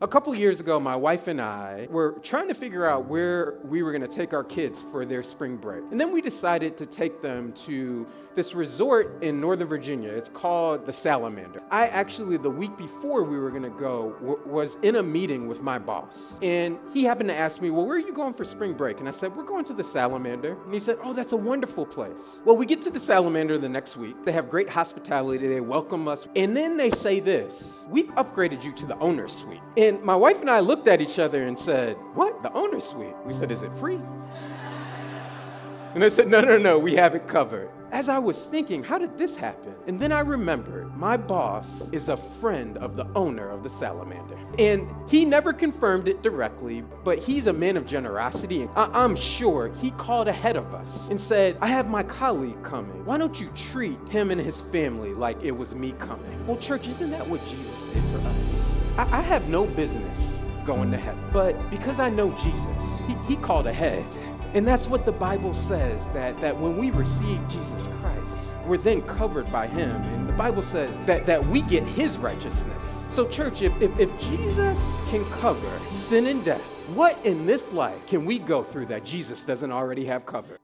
A couple years ago, my wife and I were trying to figure out where we were going to take our kids for their spring break. And then we decided to take them to this resort in Northern Virginia. It's called the Salamander. I actually, the week before we were going to go, was in a meeting with my boss. And he happened to ask me, well, where are you going for spring break? And I said, we're going to the Salamander. And he said, oh, that's a wonderful place. Well, we get to the Salamander the next week. They have great hospitality. They welcome us. And then they say this, we've upgraded you to the owner's suite. And my wife and I looked at each other and said, what? The owner's suite? We said, is it free? And they said, no, we have it covered. As I was thinking, how did this happen? And then I remembered my boss is a friend of the owner of the Salamander. And he never confirmed it directly, but he's a man of generosity. I'm sure he called ahead of us and said, I have my colleague coming. Why don't you treat him and his family like it was me coming? Well, church, isn't that what Jesus did for us? I have no business going to heaven, but because I know Jesus, he called ahead. And that's what the Bible says, that when we receive Jesus Christ, we're then covered by him. And the Bible says that we get his righteousness. So church, if Jesus can cover sin and death, what in this life can we go through that Jesus doesn't already have covered?